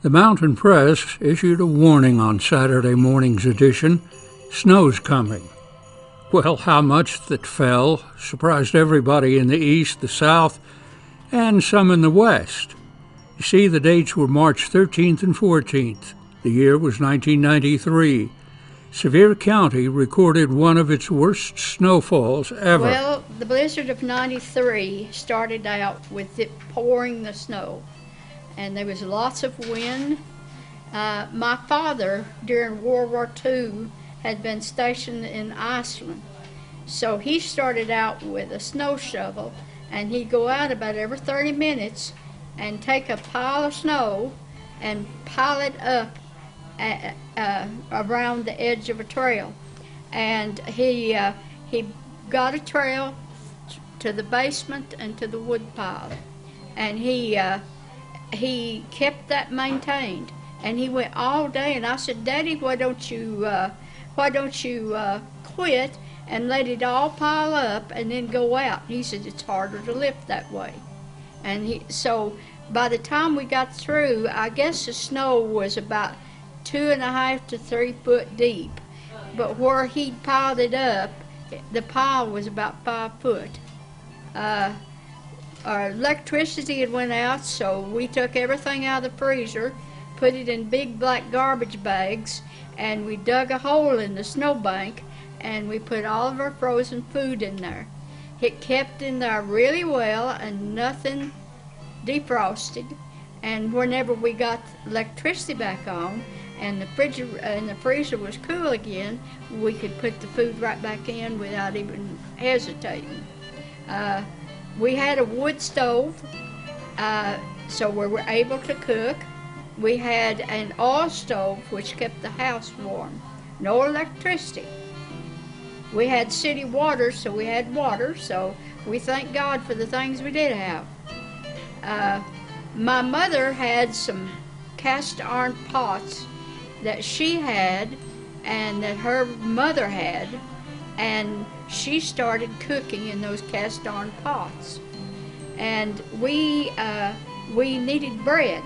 The Mountain Press issued a warning on Saturday morning's edition, snow's coming. Well, how much that fell surprised everybody in the east, the south, and some in the west. You see, the dates were March 13th and 14th. The year was 1993. Sevier County recorded one of its worst snowfalls ever. Well, the blizzard of 93 started out with it pouring the snow, and there was lots of wind. My father, during World War II, had been stationed in Iceland, so he started out with a snow shovel, and he'd go out about every 30 minutes and take a pile of snow and pile it up around the edge of a trail. And he got a trail to the basement and to the wood pile, and he kept that maintained. And he went all day, and I said, "Daddy, why don't you quit and let it all pile up and then go out?" And he said, "It's harder to lift that way." And so by the time we got through, I guess the snow was about 2.5 to 3 foot deep, but where he'd piled it up, the pile was about 5 foot. Our electricity had went out, so we took everything out of the freezer, put it in big black garbage bags, and we dug a hole in the snowbank, and we put all of our frozen food in there. It kept in there really well, and nothing defrosted. And whenever we got electricity back on, and the freezer was cool again, we could put the food right back in without even hesitating. We had a wood stove, so we were able to cook. We had an oil stove, which kept the house warm. No electricity. We had city water, so we had water, so we thank God for the things we did have. My mother had some cast iron pots that she had and that her mother had, and she started cooking in those cast iron pots. And we needed bread,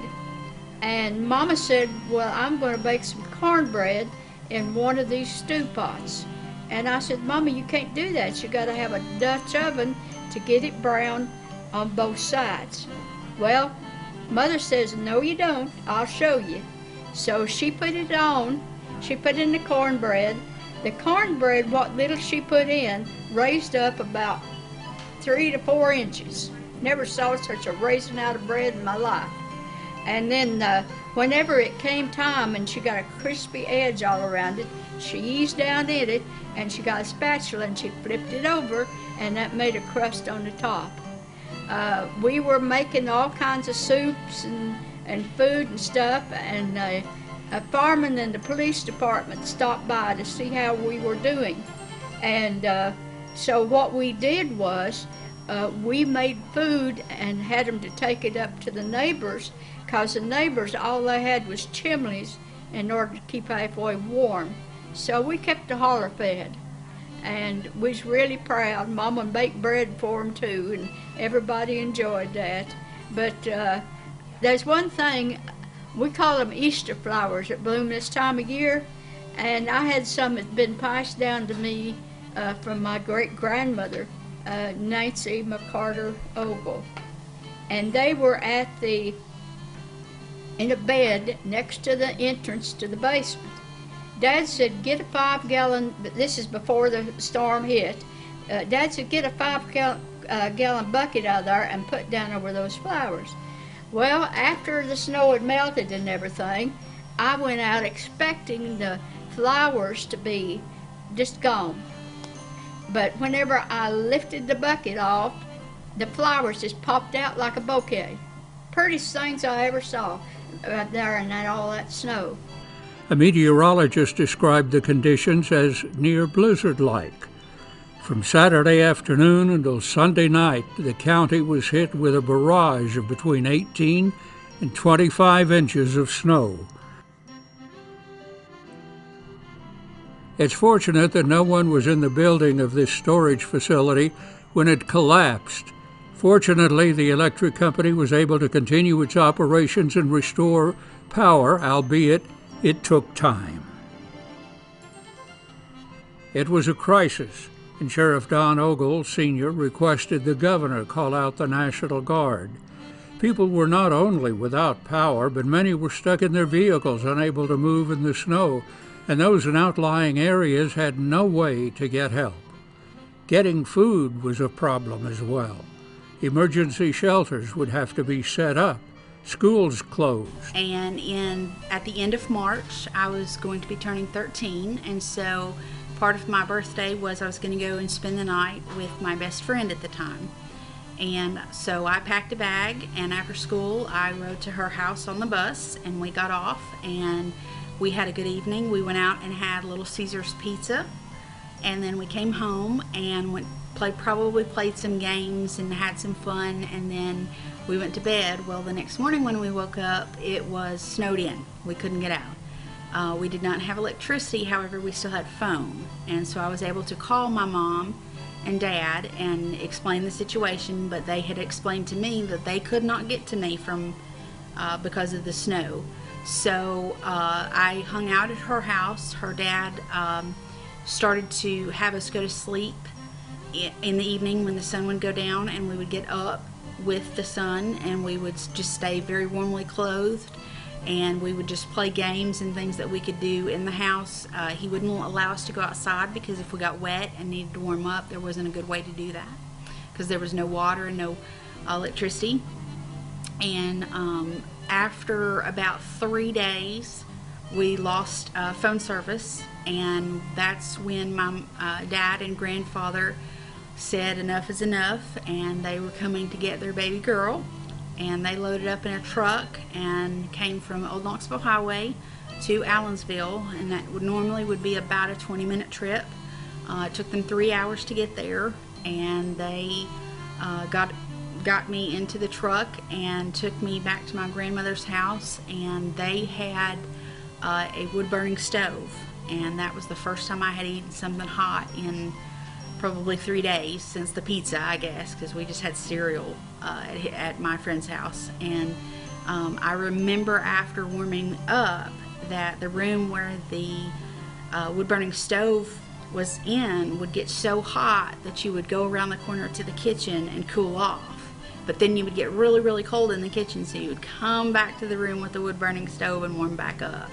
and Mama said, "Well, I'm going to bake some cornbread in one of these stew pots." And I said, "Mama, you can't do that. You got to have a Dutch oven to get it brown on both sides." Well, Mother says, "No, you don't. I'll show you." So she put it on. She put in the cornbread. The cornbread, what little she put in, raised up about 3 to 4 inches. Never saw such a raising out of bread in my life. And then whenever it came time and she got a crispy edge all around it, she eased down in it, and she got a spatula and she flipped it over, and that made a crust on the top. We were making all kinds of soups and food and stuff, and a fireman in the police department stopped by to see how we were doing. And so what we did was we made food and had them to take it up to the neighbors, because the neighbors, all they had was chimneys in order to keep halfway warm. So we kept the holler fed, and we was really proud. Mama baked bread for them too, and everybody enjoyed that. But there's one thing, we call them Easter flowers that bloom this time of year, and I had some that had been passed down to me from my great-grandmother, Nancy McCarter Ogle. And they were in a bed next to the entrance to the basement. Dad said, "Get a 5-gallon, this is before the storm hit, Dad said, "Get a 5-gallon bucket out of there and put down over those flowers." Well, after the snow had melted and everything, I went out expecting the flowers to be just gone. But whenever I lifted the bucket off, the flowers just popped out like a bouquet. Prettiest things I ever saw out there in all that snow. A meteorologist described the conditions as near blizzard-like. From Saturday afternoon until Sunday night, the county was hit with a barrage of between 18 and 25 inches of snow. It's fortunate that no one was in the building of this storage facility when it collapsed. Fortunately, the electric company was able to continue its operations and restore power, albeit it took time. It was a crisis, and Sheriff Don Ogle, Sr., requested the governor call out the National Guard. People were not only without power, but many were stuck in their vehicles, unable to move in the snow, and those in outlying areas had no way to get help. Getting food was a problem as well. Emergency shelters would have to be set up. Schools closed. And at the end of March, I was going to be turning 13, and so part of my birthday was I was going to go and spend the night with my best friend at the time. And so I packed a bag, and after school I rode to her house on the bus, and we got off and we had a good evening. We went out and had Little Caesars pizza, and then we came home and probably played some games and had some fun, and then we went to bed. Well, the next morning when we woke up, it was snowed in. We couldn't get out. We did not have electricity, however we still had phone, and so I was able to call my mom and Dad and explain the situation, but they had explained to me that they could not get to me because of the snow. So I hung out at her house. Her dad started to have us go to sleep in the evening when the sun would go down, and we would get up with the sun, and we would just stay very warmly clothed, and we would just play games and things that we could do in the house. He wouldn't allow us to go outside because if we got wet and needed to warm up, there wasn't a good way to do that because there was no water and no electricity. And after about 3 days, we lost phone service, and that's when my dad and grandfather said enough is enough, and they were coming to get their baby girl. And they loaded up in a truck and came from Old Knoxville Highway to Allensville, and that normally would be about a 20-minute trip. It took them 3 hours to get there, and they got me into the truck and took me back to my grandmother's house, and they had a wood-burning stove, and that was the first time I had eaten something hot in probably 3 days since the pizza, I guess, because we just had cereal at my friend's house. And I remember after warming up that the room where the wood-burning stove was in would get so hot that you would go around the corner to the kitchen and cool off. But then you would get really, really cold in the kitchen, so you would come back to the room with the wood-burning stove and warm back up.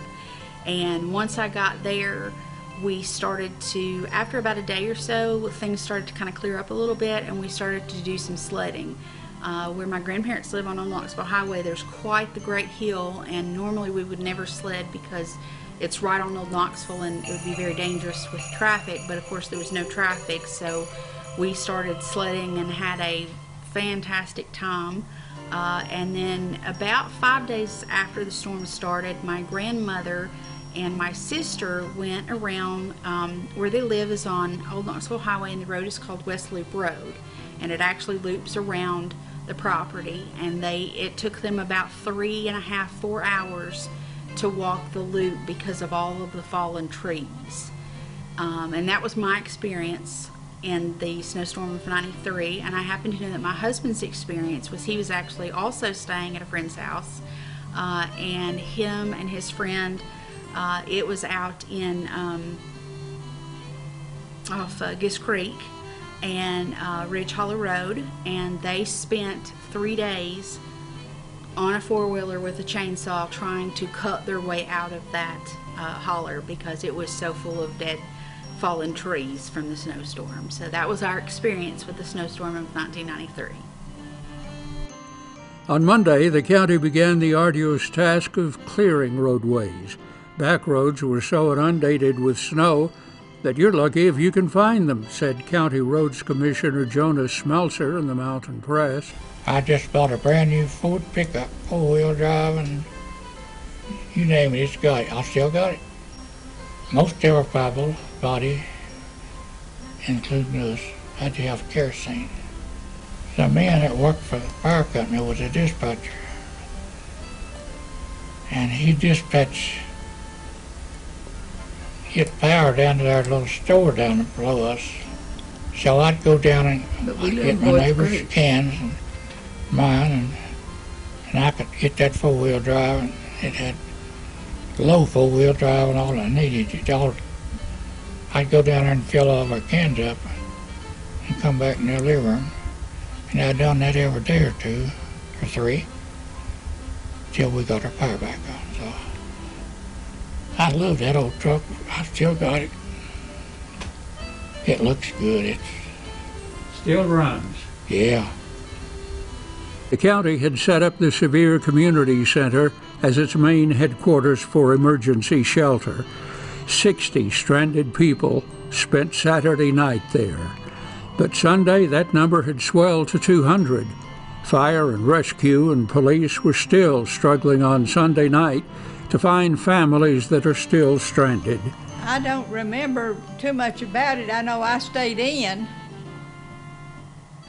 And once I got there, we started to, after about a day or so, things started to kind of clear up a little bit, and we started to do some sledding. Where my grandparents live on Old Knoxville Highway, there's quite the great hill, and normally we would never sled because it's right on Old Knoxville and it would be very dangerous with traffic, but of course there was no traffic, so we started sledding and had a fantastic time. And then about 5 days after the storm started, my grandmother and my sister went around. Where they live is on Old Knoxville Highway, and the road is called West Loop Road, and it actually loops around the property, and it took them about 3.5 to 4 hours to walk the loop because of all of the fallen trees. And that was my experience in the snowstorm of '93. And I happen to know that my husband's experience was he was actually also staying at a friend's house, and him and his friend, it was out in off Gis Creek and Ridge Hollow Road, and they spent 3 days on a four-wheeler with a chainsaw trying to cut their way out of that holler because it was so full of dead fallen trees from the snowstorm. So that was our experience with the snowstorm of 1993. On Monday, the county began the arduous task of clearing roadways. Back roads were so inundated with snow that you're lucky if you can find them, said County Roads Commissioner Jonas Smeltzer in the Mountain Press. I just bought a brand new Ford pickup, four-wheel drive, and you name it, it's got it. I still got it. Most everybody, including us, had to have kerosene. The man that worked for the fire company was a dispatcher, and he dispatched, get power down to our little store down below us. So I'd go down and get my neighbor's cans and mine, and I could get that four-wheel drive, and It had low four-wheel drive and all I needed. I'd go down there and fill all our cans up and come back and deliver them. And I'd done that every day or two or three till we got our power back on. So I love that old truck. I still got it. It looks good. It still runs. Yeah. The county had set up the Sevier Community Center as its main headquarters for emergency shelter. 60 stranded people spent Saturday night there. But Sunday, that number had swelled to 200. Fire and rescue and police were still struggling on Sunday night to find families that are still stranded. I don't remember too much about it. I know I stayed in.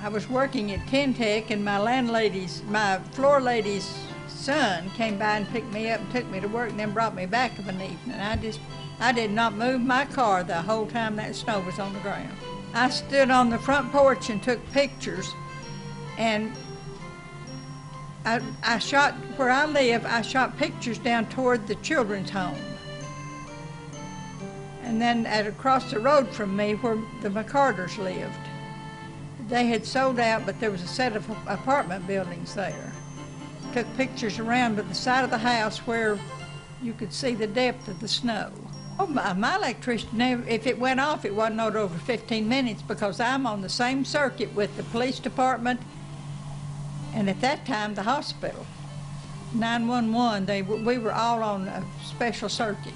I was working at Tentec, and my floor lady's son came by and picked me up and took me to work and then brought me back of an evening. I did not move my car the whole time that snow was on the ground. I stood on the front porch and took pictures, and I shot, where I live, I shot pictures down toward the children's home. And then across the road from me where the McCarters lived. They had sold out, but there was a set of apartment buildings there. Took pictures around to the side of the house where you could see the depth of the snow. Oh, my electrician, if it went off, it wasn't over 15 minutes because I'm on the same circuit with the police department and at that time the hospital. 911, we were all on a special circuit.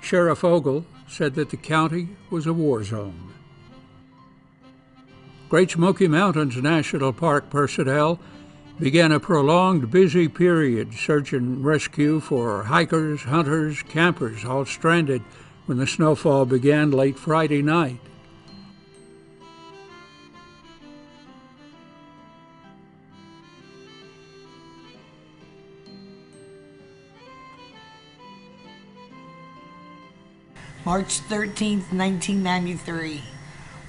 Sheriff Ogle said that the county was a war zone. Great Smoky Mountains National Park personnel began a prolonged busy period search and rescue for hikers, hunters, campers, all stranded when the snowfall began late Friday night. March 13th, 1993.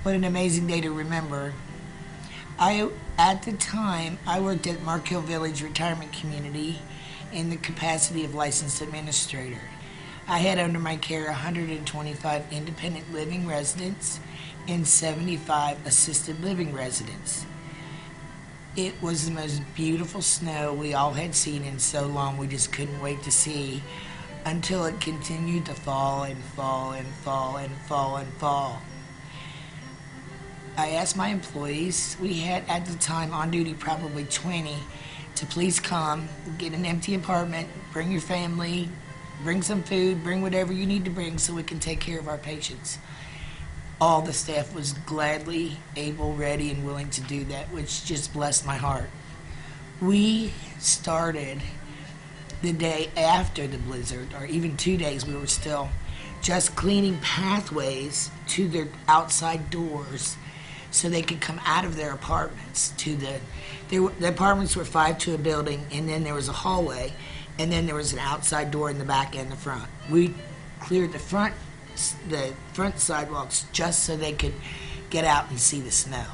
What an amazing day to remember. At the time, I worked at Mark Hill Village Retirement Community in the capacity of licensed administrator. I had under my care 125 independent living residents and 75 assisted living residents. It was the most beautiful snow we all had seen in so long we just couldn't wait to see, until it continued to fall and fall and fall and fall and fall. I asked my employees, we had at the time on duty probably 20, to please come, get an empty apartment, bring your family, bring some food, bring whatever you need to bring so we can take care of our patients. All the staff was gladly able, ready, and willing to do that, which just blessed my heart. We started the day after the blizzard, or even 2 days, we were still just cleaning pathways to their outside doors so they could come out of their apartments to the apartments were 5 to a building, and then there was a hallway, and then there was an outside door in the back and the front. We cleared the front sidewalks just so they could get out and see the snow.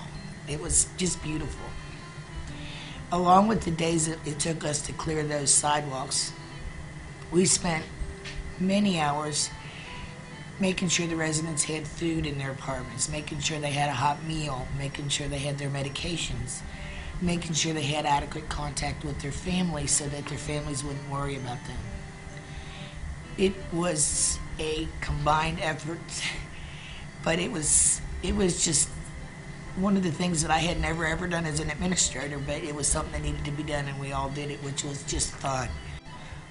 It was just beautiful. Along with the days that it took us to clear those sidewalks, we spent many hours making sure the residents had food in their apartments, making sure they had a hot meal, making sure they had their medications, making sure they had adequate contact with their families so that their families wouldn't worry about them. It was a combined effort, but it was just one of the things that I had never ever done as an administrator, but it was something that needed to be done, and we all did it, which was just fun.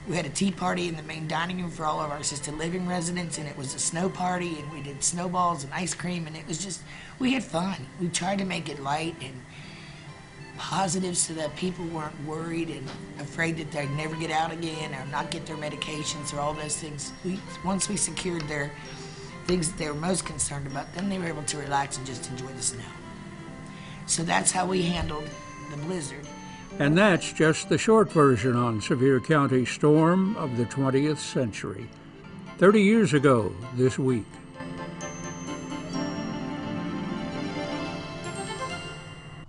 We had a tea party in the main dining room for all of our assisted living residents, and it was a snow party, and we did snowballs and ice cream, and it was just, we had fun. We tried to make it light and positive so that people weren't worried and afraid that they'd never get out again or not get their medications or all those things. Once we secured their things that they were most concerned about, then they were able to relax and just enjoy the snow. So that's how we handled the blizzard. And that's just the short version on Sevier County storm of the 20th century. 30 years ago this week.